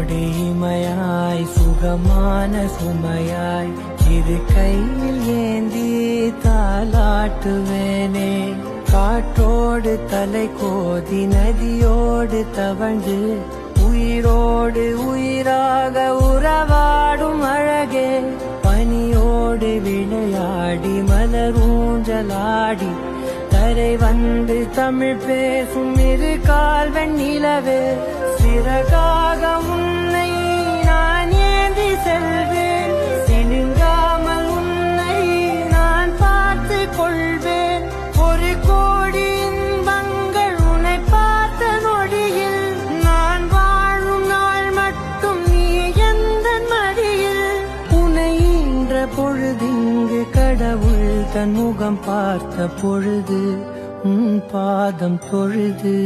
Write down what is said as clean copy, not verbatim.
காற்றோடு இமையாய் சுகமான சுமையாய் இரு கையில் ஏந்தி தாலாட்டுவேனே. காற்றோடு தலை கோதி நதியோடு தவழ்ந்து உயிரோடு உயிராக உறவாடும் அழகே. பனியோடு விளையாடி மலரூஞ்சலாடி கரை வந்து தமிழ் பேசும் இரு கால்வன் நிலவே. சிறகாக உன்னை நான் ஏந்தி செல்வேன், சினுங்காமல் உன்னை நான் பார்த்து கொள்வேன். ஒரு கோடி இன்பங்கள் உன்னை பார்த்த நொடியில் நான் வாழும் நாள் மட்டும் நீ எந்த மடியில். உன்னை ஈன்ற பொழுதிங்கு கடவுள் தன் முகம் பார்த்த பொழுது உன் பாதம் தொழுது.